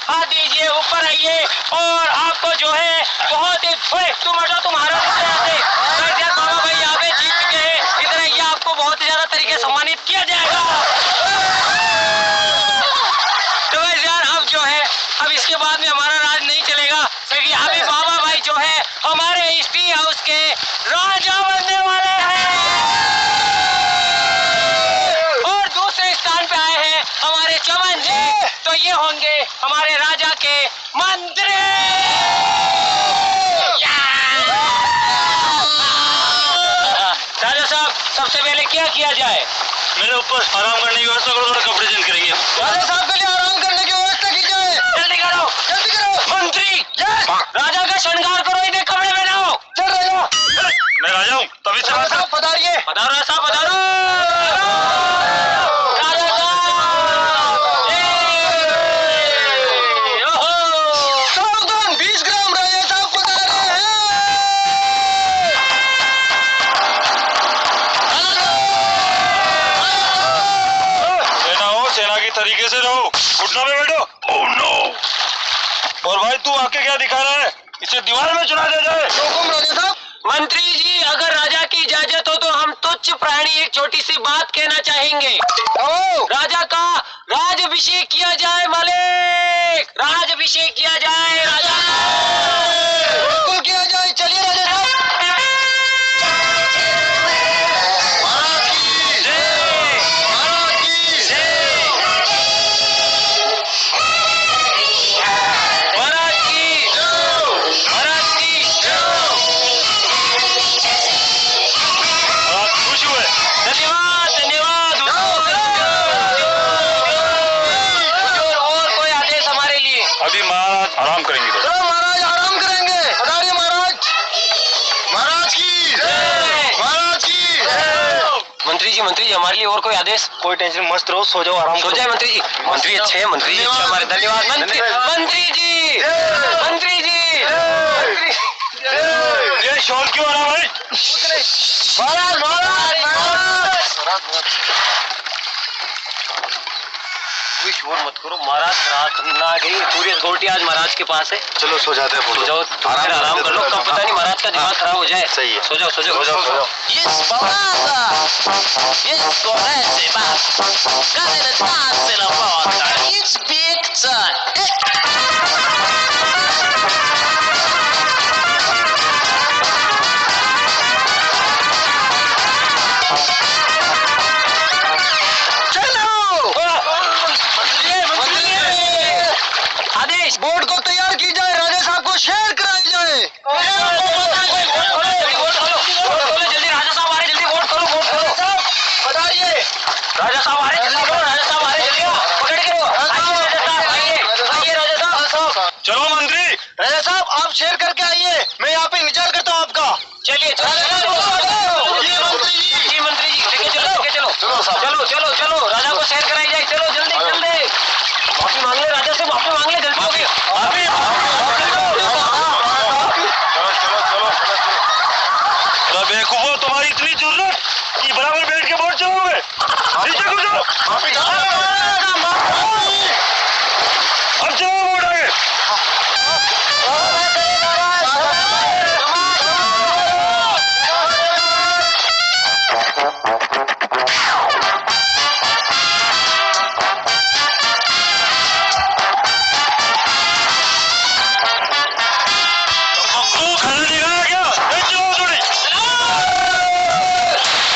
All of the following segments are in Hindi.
हाथ दीजिए, ऊपर आइए और आपको जो है बहुत ही तुम हटो, तुम्हारा बाबा भाई यहाँ पे जीत चुके हैं, इधर आइए, आपको बहुत ज्यादा तरीके से सम्मानित किया जाएगा। तो बस यार अब जो है अब इसके बाद में हमारा राज नहीं चलेगा, क्योंकि अभी बाबा भाई जो है हमारे इस टी हाउस के राजा बनने वाले हैं और दूसरे स्थान पे आए हैं हमारे चमन जी, तो ये होंगे हमारे राजा के मंत्री। राजा साहब सबसे पहले क्या किया जाए? मेरे ऊपर आराम करने की व्यवस्था करो, थोड़ा कपड़े चेंज करेंगे। राजा साहब के लिए आराम करने की व्यवस्था की जाए। जल्दी करो, जल्दी करो। मंत्री राजा का श्रृंगार करो, इन्हें कपड़े पहनाओ। चल राजा, मैं राजा हूँ तभी से। राजा साहब पधारिए। पधारो राजा साहब, पधारो। राजा साहब सावधान, 20 ग्राम राजा साहब पधारे हैं। सेना की तरीके से रहो, घुटनों पे बैठो। Oh no. और भाई तू आके क्या दिखा रहा है? इसे दीवार में चुना दे जाए। हुकुम राजा साहब। मंत्री जी अगर राजा की इजाजत हो तो हम तुच्छ प्राणी एक छोटी सी बात कहना चाहेंगे। राजा का राजाभिषेक किया जाए मालिक, राजाभिषेक किया जाए राजा। बिल्कुल किया जाए, चलिए राजा साहब। अभी महाराज आराम करेंगे। तो महाराज आराम करेंगे। पधारिए महाराज। महाराज की महाराज की। मंत्री जी हमारे लिए और कोई आदेश? कोई टेंशन मस्त रहो, सो जाओ, आराम सो जाए मंत्री जी। मंत्री अच्छे हैं, मंत्री जी अच्छे हमारे। धन्यवाद मंत्री जी, मंत्री जी। ये शोर क्यों आ रहा भाई? महाराज महाराज शोर मत करो महाराज, रात ना आ गई, पूरी अथॉरिटी आज महाराज के पास है। चलो सो जाते हैं। सो जाओ, आराम कर लो, कब पता नहीं महाराज का दिमाग खराब हो जाए। सही है, सो जाओ सो जाओ। Yes, balada! Yes, correct, but got in a dance in a water. It's big time. आदेश, बोर्ड को तैयार की जाए, राजा साहब को शेयर कराई जाए। जल्दी राजा साहब आ रहे, जल्दी वोट करो, वोट करो। बताइए राजा साहब आ रहे, जल्दी करो, राजा साहब आ रहे, जल्दी पकड़ के आइए राजा साहब। चलो मंत्री। राजा साहब आप शेयर करके आइए, मैं यहाँ पे इंतजार करता हूँ आपका। चलिए जी, मंत्री जी लेके चलो, चलो चलो, राजा को शेयर कराई जाए। चलो जल्दी जल्दी, माफी मांग ले राजा से, माफी मांग ले, गलती हो गई। बेवकूफो, तुम्हारी इतनी जरूरत कि बराबर बैठ के वोट चलोगे? नीचे कूदो। अब चलो वोट आगे।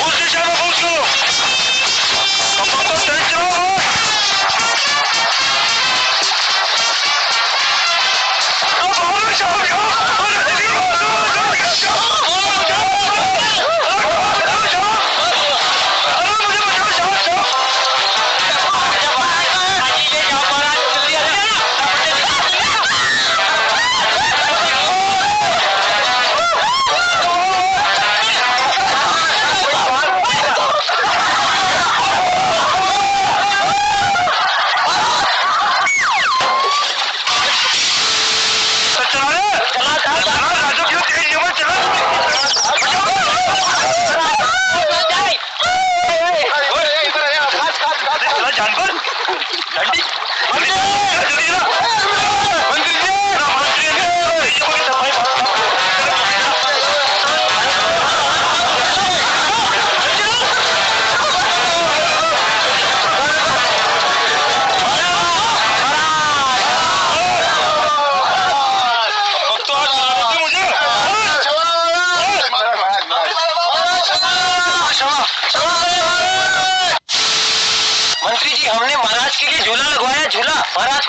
उस दिशा में पहुंच लो।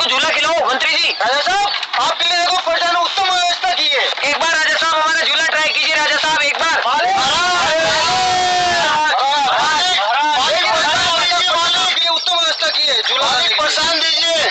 इसको झूला खिलाओ मंत्री जी। राजा साहब आपके लिए देखो प्रजा ने उत्तम व्यवस्था की है। एक बार राजा साहब हमारा झूला ट्राई कीजिए राजा साहब एक बार। उत्तम व्यवस्था की है झूला प्रोत्साहन दीजिए।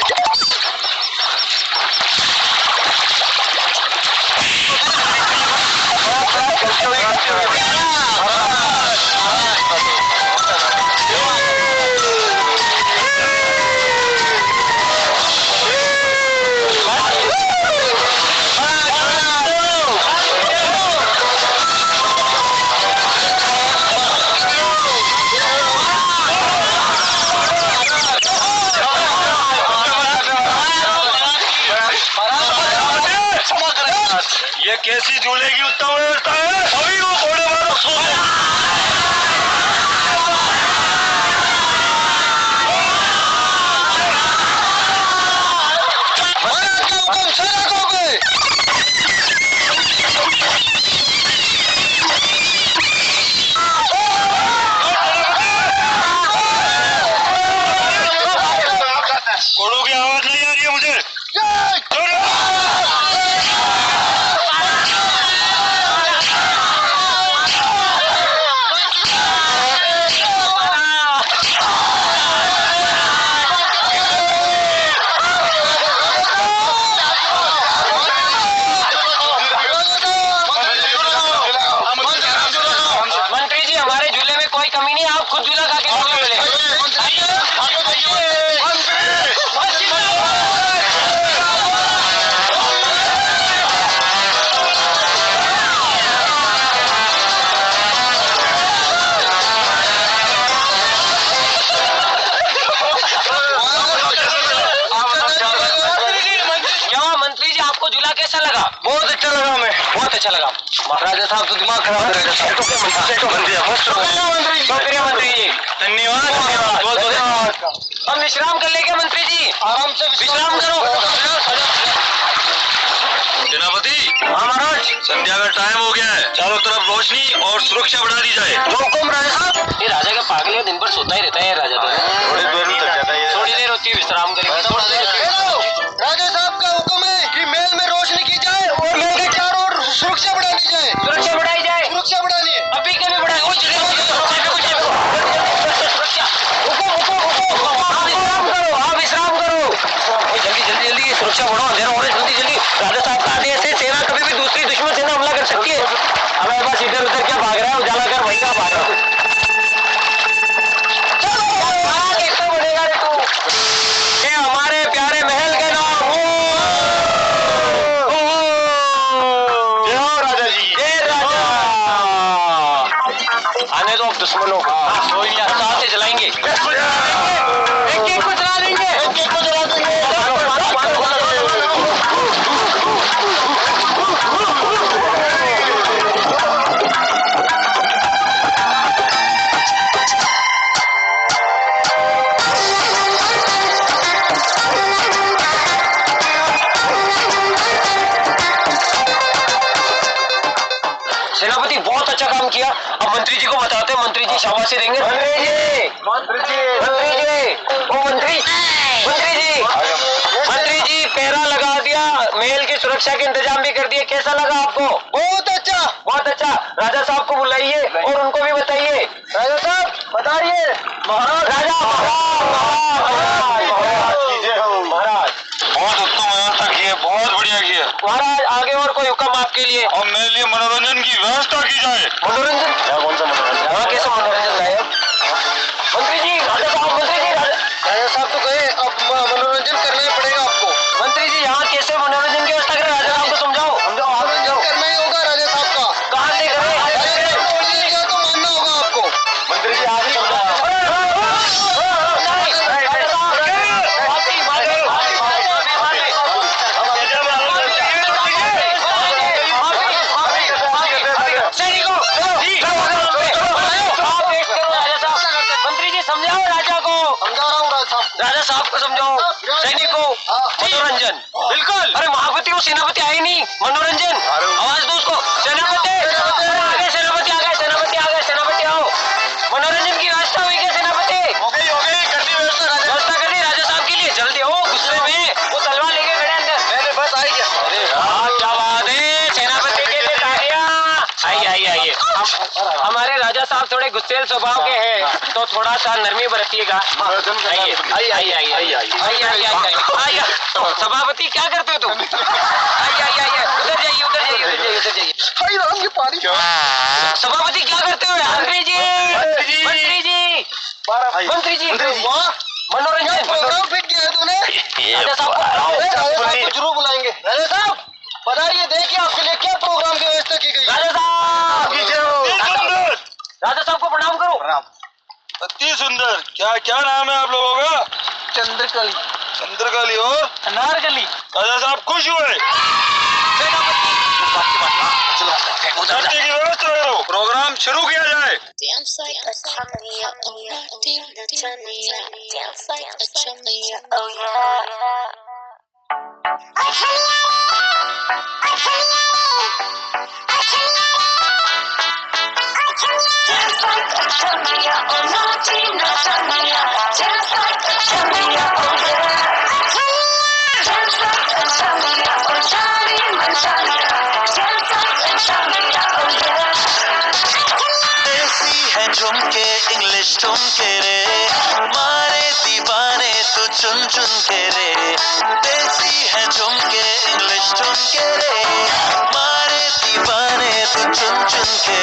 ये कैसी झूले की उत्तम व्यवस्था है? सभी को घोड़े वालों सो घोड़ों की आवाज नहीं आ रही है मुझे। मंत्री जी हमारे झूले में कोई कमी नहीं, आप खुद झूला खा के मंत्री जी आपको झूला कैसा लगा? बहुत अच्छा लगा हमें। बहुत अच्छा लगा। राजा साहब तो दिमाग खराब है। राजा साहब शुक्रिया मंत्री जी, धन्यवाद। हम विश्राम कर ले क्या मंत्री जी? आराम से विश्राम करो। सेनापति हाँ महाराज। संध्या का टाइम हो गया है, चारों तरफ रोशनी और सुरक्षा बढ़ा दी जाए। जो हुक्म राजा साहब। ये राजा का पागल है, दिन भर सोता ही रहता है राजा तो। थोड़ी देर में थक जाता है। थोड़ी देर होती है विश्राम करेंगे। राजा साहब का हुक्म है कि महल में रोशनी की जाए और महल के चारों ओर सुरक्षा बढ़ा दी जाए। सुरक्षा बढ़ाई जाए। सुरक्षा बढ़ानी है। अभी के भी बढ़ाए। विश्राम करो। जल्दी जल्दी जल्दी सुरक्षा बढ़ाओ, अंधेरा हो रहा है, जल्दी जल्दी। राजा साहब का आदेश है, सेना कभी भी दूसरी दुश्मन सेना हमला कर सकती है। हमें बस इधर उधर क्या भाग रहा है, उजाला कर वही का भाग रहा है। कैसे बढ़ेगा रे तू? ये हमारे प्यारे महल के नाम राजा जी। आने दो अब दुश्मनों को। कोई नहीं, साथ से चलाएंगे। एक एक को चला देंगे। एक एक को चला देंगे। सेनापति बहुत अच्छा काम किया। अब मंत्री जी को बताते हैं, मंत्री जी शाबाशी देंगे। मंत्री जी, मंत्री जी, मंत्री जी, ओ मंत्री जी पहरा लगा दिया, महल की सुरक्षा के इंतजाम भी कर दिए। कैसा लगा आपको? बहुत अच्छा। बहुत अच्छा। राजा साहब को बुलाइए और उनको भी बताइए। राजा साहब बताइए। महाराज, राजा महाराज, बहुत उत्तम व्यवस्था की है, बहुत बढ़िया की है। महाराज आगे और कोई हुक्म आपके लिए? और मेरे लिए मनोरंजन की व्यवस्था की जाए। मनोरंजन? कौन सा मनोरंजन? यहाँ कैसे मनोरंजन लाए? मंत्री जी, राजा साहब, मंत्री जी, राजा साहब तो कहे अब मनोरंजन करना ही पड़ेगा आपको। मंत्री जी यहाँ कैसे मनोरंजन की व्यवस्था करें? राजा साहब को समझाओ। मनोरंजन करना ही होगा राजा साहब का। कहाँ से करें? तो मानना होगा आपको। मंत्री जी आगे समझाओ। समझाओ राजा को। समझा रहा हूँ राजा साहब को समझाओ। सैनिकों मनोरंजन बिल्कुल। अरे महापति वो सेनापति आए नहीं। मनोरंजन आवाज दो उसको। सेनापति आ गए, सेनापति आ गए, सेनापति आ गए, सेनापति आओ। मनोरंजन की व्यवस्था हुई क्या सेनापति? हो गई कर दी व्यवस्था। व्यवस्था कर दी राजा साहब के लिए। जल्दी हो, गुस्से में हमारे राजा साहब थोड़े गुस्सेल स्वभाव के हैं, तो थोड़ा सा नरमी बरतिएगा। आइए सभापति, क्या करते हो तुम? आइए उधर जाइए, उधर जाइए, उधर जाइए, उधर जाइए। सभापति क्या करते हो? मंत्री जी, मंत्री जी, मंत्री जी, मनोरंजन प्रोग्राम फिट किया है तूने? राजा साहब को जरूर बुलाएंगे। राजा साहब बताइए, देखिए आपके लिए क्या प्रोग्राम की व्यवस्था की गई है। राजा साहब, सुंदर, राजा साहब को प्रणाम करो। अति सुंदर। क्या क्या नाम है आप लोगों का? चंद्रकली। चंद्रकली और अनारकली। राजा साहब खुश हुए? बैठने की व्यवस्था करो, प्रोग्राम शुरू किया जाए। Dance like a chummy, oh yeah, the chummy, dance like a chummy, oh yeah. Dance like a chummy, oh naughty, no chummy, dance like a chummy, oh yeah. Dance like a chummy, oh Johnny, my Johnny, dance like a chummy, oh yeah. देसी है झुमके इंग्लिश ठुमके रे, मारे दीवाने तू चुन चुन के रे। देसी है झुमके इंग्लिश ठुमके रे, मारे दीवाने तू चुन चुन के